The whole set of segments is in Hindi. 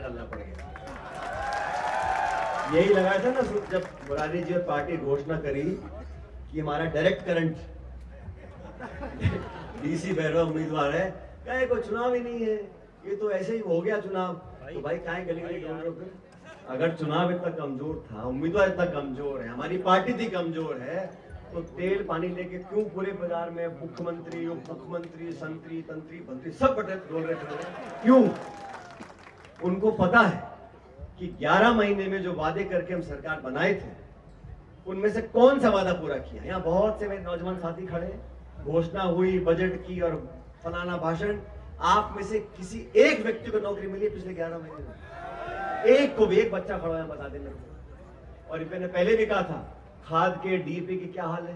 डालना पड़ेगा। यही लगाया था ना जब मुरारी जी और पार्टी घोषणा करी कि हमारा डायरेक्ट करंट डीसी भैरवा उम्मीदवार है, कहे कोई चुनाव ही नहीं है, ये तो ऐसे ही हो गया चुनाव। तो भाई काहे गली गली ढूंढ रहे हो फिर? अगर चुनाव इतना कमजोर था, उम्मीदवार इतना कमजोर है, हमारी पार्टी इतनी कमजोर है, तो तेल पानी लेके क्यों पूरे बाजार में मुख्यमंत्री, उप मुख्यमंत्री, संतरी तंत्री मंत्री सब बटे डोल रहे थे? क्यों? उनको पता है कि 11 महीने में जो वादे करके हम सरकार बनाए थे, उनमें से कौन सा वादा पूरा किया? यहाँ बहुत से मेरे नौजवान साथी खड़े, घोषणा हुई बजट की और फलाना भाषण, आप में से किसी एक व्यक्ति को नौकरी मिली है पिछले 11 महीने में? एक को भी, एक बच्चा खड़ा है बता देना। और मैंने पहले भी कहा था, खाद के डीएपी की क्या हाल है?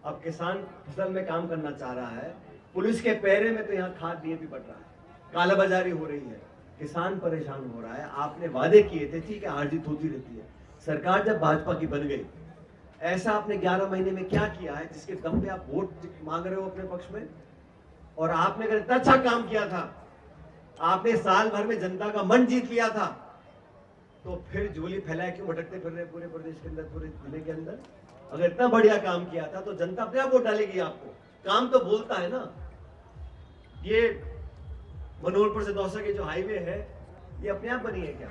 अब किसान फसल में काम करना चाह रहा है, पुलिस के पहरे में तो यहाँ खाद डीएपी बढ़ रहा है, कालाबाजारी हो रही है, किसान परेशान हो रहा है। आपने वादे किए थे, ठीक है हार जीत होती रहती है, सरकार जब भाजपा की बन गई, ऐसा आपने 11 महीने में क्या किया है जिसके दम पे आप वोट मांग रहे हो अपने पक्ष में? और आपने अगर इतना अच्छा काम किया था, आपने साल भर में जनता का मन जीत लिया था, तो फिर झोली फैलाए क्यों भटकते फिर रहे पूरे प्रदेश के अंदर, पूरे जिले के अंदर? अगर इतना बढ़िया काम किया था तो जनता अपने आप वोट डालेगी आपको। काम तो बोलता है ना। ये मनोहरपुर से दौसा की जो हाईवे है, ये अपने आप बनी है क्या?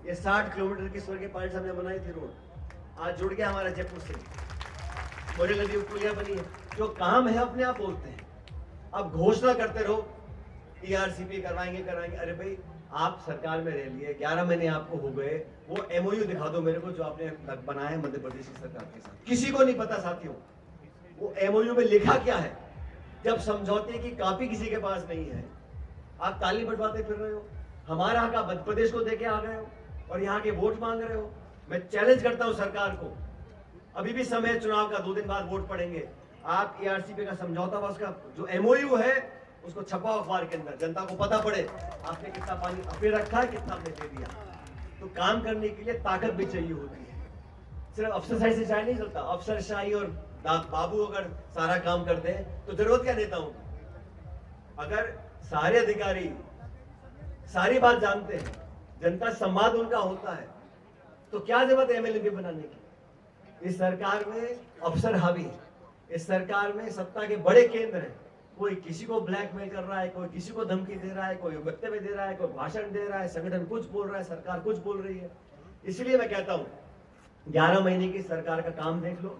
ये 60 किलोमीटर की स्वर्गीय पार्टी साहब ने बनाई थी रोड, आज जुड़ गया हमारा जयपुर से, मोरे नदी पुलिया बनी है। जो काम है अपने आप बोलते हैं। अब घोषणा करते रहो ईआरसीपी करवाएंगे कराएंगे, अरे भाई आप सरकार में रह लिए, 11 महीने आपको हो गए, वो एमओयू दिखा दो मेरे को जो आपने बनाया है मध्य प्रदेश की सरकार के साथ। किसी को नहीं पता साथियों, वो एमओयू में लिखा क्या है। जब समझौते की कॉपी किसी के पास नहीं है, आप ताली बटवाते फिर रहे हो, हमारा हक आप मध्य प्रदेश को देके आ गए हो और यहाँ के वोट मांग रहे हो। मैं चैलेंज करता हूँ सरकार को, अभी भी समय है चुनाव का, 2 दिन बाद वोट पड़ेंगे, आप ईआरसीपी का समझौता हुआ, उसका जो एमओयू है उसको छपाओ अखबार के अंदर, जनता को पता पड़े आपने कितना पानी अपने रखा है, कितना आपने दे दिया। तो काम करने के लिए ताकत भी चाहिए होती है, सिर्फ अफसरशाही से चाहे नहीं चलता। अफसरशाही और बाबू अगर सारा काम करते हैं तो जरूरत क्या नेताओं की? अगर सारे अधिकारी सारी बात जानते हैं, जनता संवाद उनका होता है, तो क्या जरूरत है एमएलए बनाने की? इस सरकार में अफसर हावी है, इस सरकार में सत्ता के बड़े केंद्र हैं, कोई किसी को ब्लैकमेल कर रहा है, कोई किसी को धमकी दे रहा है, कोई वक्तव्य दे रहा है, कोई भाषण दे रहा है, संगठन कुछ बोल रहा है, सरकार कुछ बोल रही है। इसलिए मैं कहता हूं 11 महीने की सरकार का काम देख लो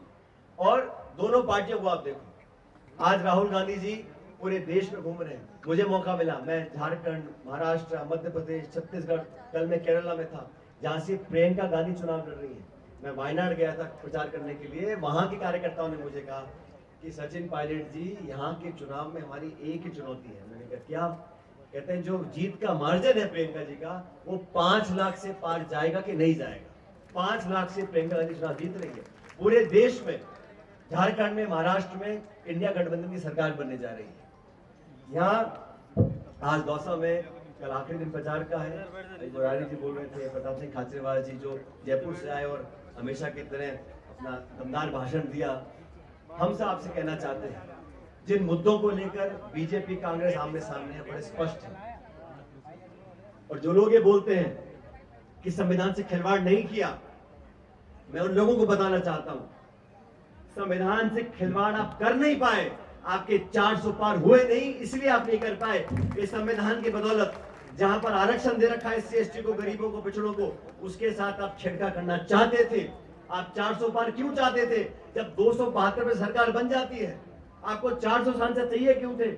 और दोनों पार्टियों को आप देखो। आज राहुल गांधी जी पूरे देश में घूम रहे हैं, मुझे मौका मिला, मैं झारखंड, महाराष्ट्र, मध्य प्रदेश, छत्तीसगढ़, कल मैं केरला में था जहां से प्रियंका गांधी चुनाव लड़ रही है। मैं वायनाड गया था प्रचार करने के लिए, वहां के कार्यकर्ताओं ने मुझे कहा कि सचिन पायलट जी यहाँ के चुनाव में हमारी एक ही चुनौती है। मैंने कहा क्या? कहते हैं जो जीत का मार्जिन है प्रियंका जी का, वो 5 लाख से पार जाएगा कि नहीं जाएगा। 5 लाख से प्रियंका गांधी चुनाव जीत रही है पूरे देश में, झारखंड में, महाराष्ट्र में इंडिया गठबंधन की सरकार बनने जा रही है। यहाँ आज दौसा में कल आखिरी दिन प्रचार का है, मुरारी जी बोल रहे थे, प्रताप सिंह खाचरेवाल जी जो जयपुर से आए और हमेशा की तरह अपना दमदार भाषण दिया। हम सब आपसे कहना चाहते हैं, जिन मुद्दों को लेकर बीजेपी कांग्रेस आमने सामने है, बड़े स्पष्ट है। और जो लोग ये बोलते हैं कि संविधान से खिलवाड़ नहीं किया, मैं उन लोगों को बताना चाहता हूं, संविधान से खिलवाड़ आप कर नहीं पाए, आपके 400 पार हुए नहीं, इसलिए आप नहीं कर पाए। इस संविधान की बदौलत जहां पर आरक्षण दे रखा है एससी एसटी को, गरीबों को, पिछड़ों को, उसके साथ आप छेड़छाड़ करना चाहते थे। आप 400 पार क्यों चाहते थे? जब 272 में सरकार बन जाती है, आपको 400 सांसद चाहिए क्यों थे?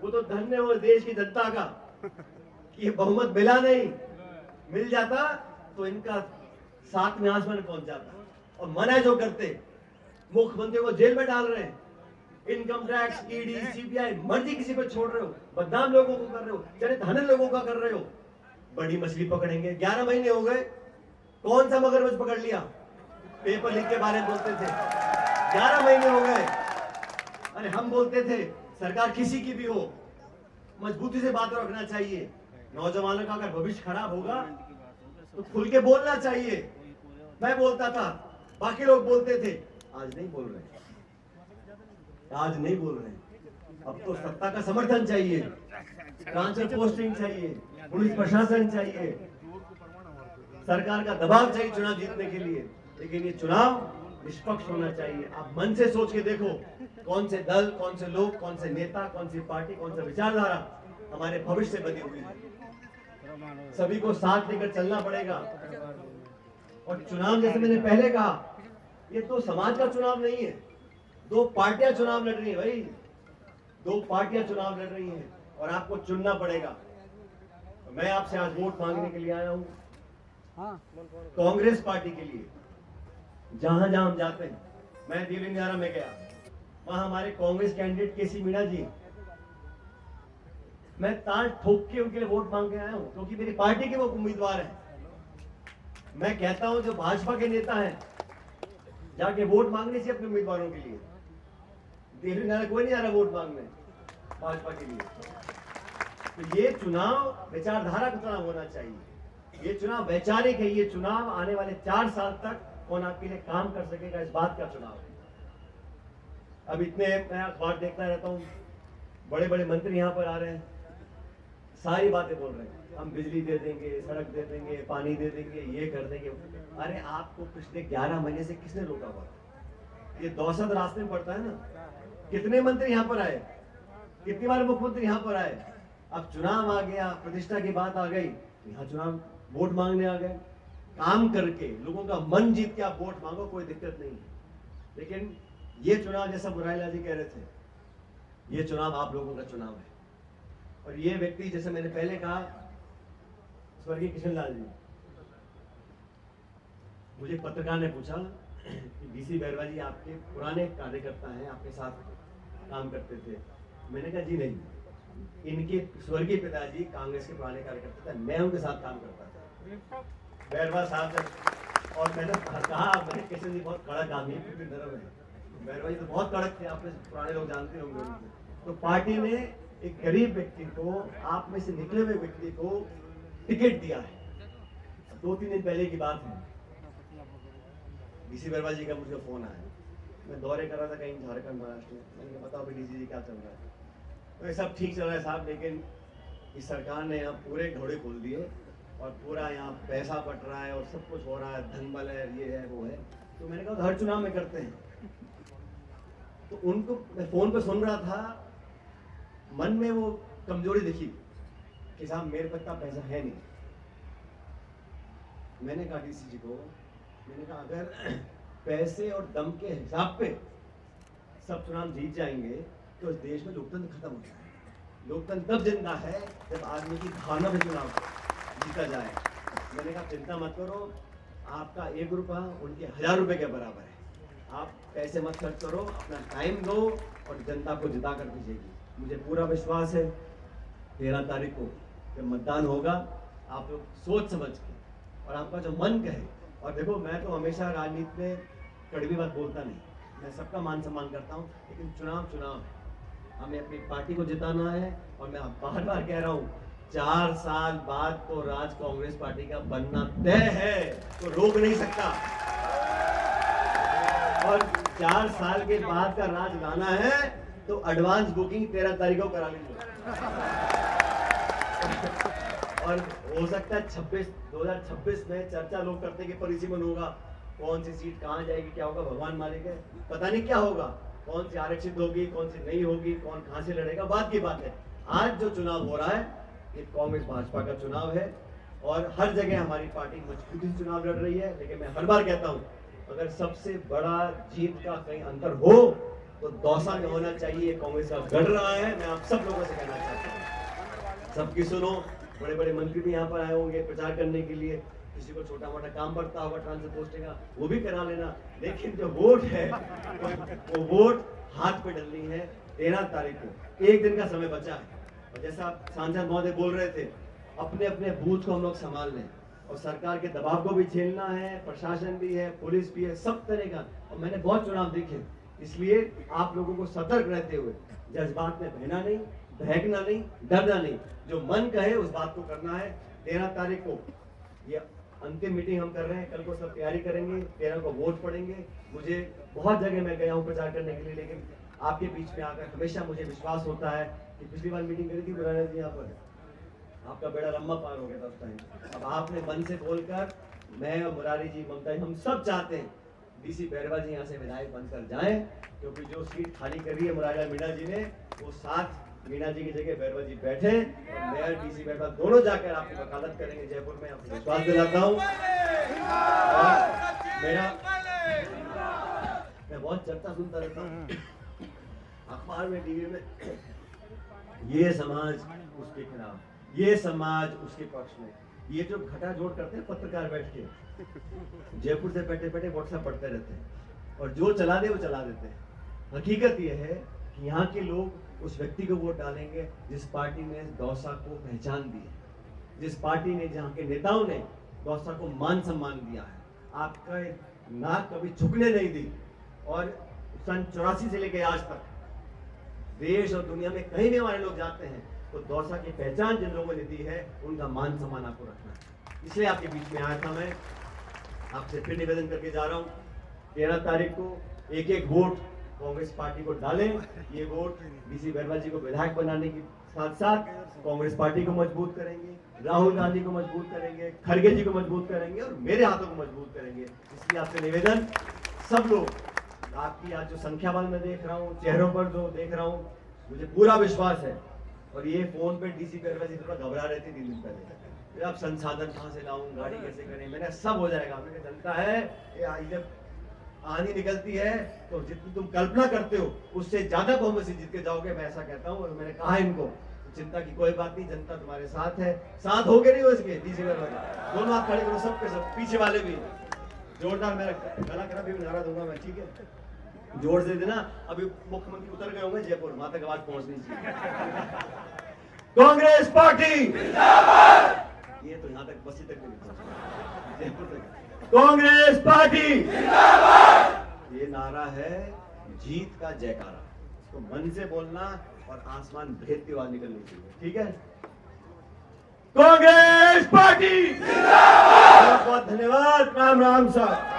वो तो धन्य हो देश की जनता का कि बहुमत मिला नहीं, मिल जाता तो इनका 7वें आसमान पहुंच जाता। और मना जो करते, मुख्यमंत्री को जेल में डाल रहे हैं, इनकम टैक्स, ईडी, सीबीआई, मर्जी किसी पर छोड़ रहे हो, बदनाम लोगों को कर रहे हो, चले धन लोगों का कर रहे हो। बड़ी मछली पकड़ेंगे, 11 महीने हो गए, कौन सा मगरमच्छ पकड़ लिया? पेपर लीक के बारे में बोलते थे, 11 महीने हो गए। अरे हम बोलते थे सरकार किसी की भी हो, मजबूती से बात रखना चाहिए, नौजवानों का अगर भविष्य खराब होगा तो खुल के बोलना चाहिए। मैं बोलता था, बाकी लोग बोलते थे, आज नहीं बोल रहे, आज नहीं बोल रहे। अब तो सत्ता का समर्थन चाहिए, ट्रांसफर पोस्टिंग चाहिए, पुलिस प्रशासन चाहिए, सरकार का दबाव चाहिए चुनाव जीतने के लिए, लेकिन ये चुनाव निष्पक्ष होना चाहिए। आप मन से सोच के देखो कौन से दल, कौन से लोग, कौन से नेता, कौन सी पार्टी, कौन सा विचारधारा हमारे भविष्य से बनी हुई है। सभी को साथ लेकर चलना पड़ेगा। और चुनाव, जैसे मैंने पहले कहा, ये तो समाज का चुनाव नहीं है, दो पार्टियां चुनाव लड़ रही है भाई, दो पार्टियां चुनाव लड़ रही हैं और आपको चुनना पड़ेगा। मैं आपसे आज वोट मांगने के लिए आया हूं, कांग्रेस पार्टी के लिए। जहां जहां हम जाते हैं, मैं दिल्ली नियारा में गया, वहां हमारे कांग्रेस कैंडिडेट केसी मीणा जी, मैं ताल ठोक के उनके लिए वोट मांग के आया हूं, क्योंकि मेरी पार्टी के वो उम्मीदवार हैं। मैं कहता हूं जो भाजपा के नेता हैं, जाके वोट मांगने से अपने उम्मीदवारों के लिए, दिल्ली नियारा कोई नहीं आ रहा वोट मांगने भाजपा के लिए। तो ये चुनाव विचारधारा का चुनाव होना चाहिए, ये चुनाव वैचारिक है, ये चुनाव आने वाले 4 साल तक कौन आपके लिए काम कर सकेगा, इस बात का चुनाव है। अब इतने, मैं अखबार देखता रहता हूँ, बड़े बड़े मंत्री यहाँ पर आ रहे हैं, सारी बातें बोल रहे हैं, हम बिजली दे देंगे, सड़क दे देंगे, पानी दे देंगे, ये कर देंगे। अरे आपको पिछले 11 महीने से किसने रोका हुआ? ये दौसत रास्ते में पड़ता है ना। कितने मंत्री यहाँ पर आए, कितनी बार मुख्यमंत्री यहाँ पर आए। अब चुनाव आ गया, प्रतिष्ठा की बात आ गई, यहाँ चुनाव वोट मांगने आ गए। काम करके लोगों का मन जीत के आप वोट मांगो, कोई दिक्कत नहीं है। लेकिन ये चुनाव, जैसा मुरारीलाल जी कह रहे थे, ये चुनाव आप लोगों का चुनाव है। और ये व्यक्ति, जैसे मैंने पहले कहा, स्वर्गीय किशनलाल जी, मुझे पत्रकार ने पूछा कि डीसी बैरवा जी आपके पुराने कार्यकर्ता हैं, आपके साथ काम करते थे। मैंने कहा जी नहीं, इनके स्वर्गीय पिताजी कांग्रेस के पुराने कार्यकर्ता थे, मैं उनके साथ काम करता था, बैरवा साहब से। और मैंने कहा, मैंने किशन जी बहुत कड़क आदमी है, नरम है, बैरवा जी तो बहुत कड़क थे, आप पुराने लोग जानते होंगे उनको। तो पार्टी ने एक गरीब व्यक्ति को, आप में से निकले हुए व्यक्ति को टिकट दिया है। 2-3 दिन पहले की बात है, डीसी बैरवा जी का मुझे फोन आया, मैं दौरे कर रहा था कहीं झारखंड, महाराष्ट्र में। मैंने कहा बताओ डीसी जी क्या चल रहा है? तो ये सब ठीक चल रहा है साहब, लेकिन इस सरकार ने यहाँ पूरे घोड़े खोल दिए और पूरा यहाँ पैसा बट रहा है और सब कुछ हो रहा है, धनबल है, ये है, वो है। तो मैंने कहा हर चुनाव में करते हैं। तो उनको मैं फोन पे सुन रहा था, मन में वो कमजोरी दिखी कि साहब मेरे पास इतना पैसा है नहीं। मैंने कहा डीसी जी को, मैंने कहा अगर पैसे और दम के हिसाब पे सब चुनाव जीत जाएंगे तो इस देश में लोकतंत्र खत्म हो जाए। लोकतंत्र तब जिंदा है जब आदमी की भावना पे चुनाव जीता जाए। मैंने कहा चिंता मत करो, आपका 1 रुपया उनके 1000 रुपए के बराबर है। आप पैसे मत खर्च करो, अपना टाइम दो और जनता को जिता कर भेजेगी। मुझे पूरा विश्वास है 13 तारीख को जब मतदान होगा, आप लोग सोच समझ के और आपका जो मन कहे। और देखो, मैं तो हमेशा राजनीति में कड़वी बात बोलता नहीं, मैं सबका मान सम्मान करता हूँ, लेकिन चुनाव चुनाव है, हमें अपनी पार्टी को जिताना है। और मैं बार बार कह रहा हूँ, 4 साल बाद तो राज कांग्रेस पार्टी का बनना तय है, तो रोक नहीं सकता। और 4 साल के बाद का राज लाना है तो एडवांस बुकिंग 13 तारीख को करा लीजिए। और हो सकता है 2026 में चर्चा लोग करते हैं कि परिसीमन होगा, कौन सी सीट कहाँ जाएगी, क्या होगा, भगवान मालिक है, पता नहीं क्या होगा, कौन सी आरक्षित होगी, कौन सी नहीं होगी, कौन कहाँ से लड़ेगा, बात की बात है। आज जो चुनाव हो रहा है ये कांग्रेस भाजपा का चुनाव है और हर जगह हमारी पार्टी मजबूती से चुनाव लड़ रही है। लेकिन मैं हर बार कहता हूँ, अगर सबसे बड़ा जीत का कहीं अंतर हो तो दौसा में होना चाहिए। कांग्रेस का गढ़ रहा है, मैं आप सब लोगों से कहना चाहता हूँ, सबकी सुनो। बड़े बड़े मंत्री भी यहाँ पर आए होंगे प्रचार करने के लिए, किसी को छोटा मोटा काम पड़ता होगा ट्रांसफर पोस्टिंग का, वो भी करा लेना। लेकिन जो वोट है वो वोट हाथ पे डलनी है 13 तारीख को, 1 दिन का समय बचा है। और जैसा सांसद महोदय बोल रहे थे, अपने अपने बूथ को हम लोग संभाल लें और सरकार के दबाव को भी झेलना है, प्रशासन भी है, पुलिस भी है, सब तरह का। और मैंने बहुत चुनाव देखे, इसलिए आप लोगों को सतर्क रहते हुए जज्बात में बहना नहीं, बहकना नहीं, डरना नहीं, जो मन कहे उस बात को करना है। 13 तारीख को ये अंतिम मीटिंग हम कर रहे हैं, कल को सब तैयारी करेंगे, 13 को वोट पड़ेंगे। मुझे बहुत जगह मैं गया हूँ प्रचार करने के लिए, लेकिन आपके बीच में आकर हमेशा मुझे विश्वास होता है कि पिछली बार मीटिंग करी थी बुराना जी यहाँ पर, आपका बेड़ा लंबा पार हो गया था उस टाइम। अब आपने मन से बोलकर मैं और मुरारी जी, ममता जी, हम सब चाहते हैं डीसी बैरवा जी यहाँ से विधायक बनकर जाएं, क्योंकि जो सीट खाली कर रही है मुरारी मीणा जी ने, वो 7 मीणा जी की जगह बैरवा जी बैठे और मेयर डीसी बैरवा दोनों जाकर आपकी वकालत करेंगे जयपुर में, आपको विश्वास दिलाता हूँ। मेरा मैं बहुत चर्चा सुनता रहता हूँ अखबार में, टीवी में, ये समाज उसके खिलाफ, ये समाज उसके पक्ष में। ये जो घटा जोड़ करते हैं पत्रकार बैठ के जयपुर से बैठे बैठे व्हाट्सएप पढ़ते रहते हैं और जो चला दे वो चला देते हैं। हकीकत ये है कि यहाँ के लोग उस व्यक्ति को वोट डालेंगे जिस पार्टी ने दौसा को पहचान दी है, जिस पार्टी ने, जहाँ के नेताओं ने दौसा को मान सम्मान दिया है, आपका नाक कभी झुकने नहीं दी। और सन 84 से लेकर आज तक देश और दुनिया में कहीं भी हमारे लोग जाते हैं तो दौसा की पहचान जिन लोगों ने दी है उनका मान सम्मान आपको रखना है। इसलिए आपके बीच में आया था मैं, आपसे फिर निवेदन करके जा रहा हूँ 13 तारीख को एक वोट कांग्रेस पार्टी को डालें। ये वोट डीसी बैरवा जी को विधायक बनाने के साथ साथ कांग्रेस पार्टी को मजबूत करेंगे, राहुल गांधी को मजबूत करेंगे, खड़गे जी को मजबूत करेंगे और मेरे हाथों को मजबूत करेंगे। इसलिए आपसे निवेदन, सब लोग, आपकी आज जो संख्या बल मैं देख रहा हूँ, चेहरों पर जो देख रहा हूँ, मुझे पूरा विश्वास है। और ये फोन पे डीसी बैरवा जी थोड़ा घबरा रहे थे 3 दिन पहले, अब संसाधन कहाँ से लाऊं, गाड़ी कैसे करें, मैंने सब हो जाएगा। मैंने जनता है, जब आनी निकलती है तो जितनी तुम कल्पना करते हो उससे ज्यादा बहुमत से जीत के जाओगे, मैं ऐसा कहता हूँ। और मैंने कहा इनको, चिंता की कोई बात नहीं, जनता तुम्हारे साथ है। साथ हो गए नहीं हो इसके डीसी बैरवा जी, दोनों हाथ खड़े करो, सबके सब, पीछे वाले भी जोरदार। मेरा गला खराब भी नारा दूंगा मैं, ठीक है, जोर से देना। अभी मुख्यमंत्री उतर गए होंगे जयपुर, वहां तक आवाज पहुंचनी चाहिए। कांग्रेस पार्टी जिंदाबाद। ये तो यहाँ तक, बस्ती तक नहीं पहुंचा, जयपुर तक। कांग्रेस पार्टी जिंदाबाद। ये नारा है जीत का जयकारा, इसको मन से बोलना और आसमान भेदती हुआ निकलनी चाहिए, ठीक है। कांग्रेस पार्टी जिंदाबाद। बहुत बहुत धन्यवाद। राम राम साहब।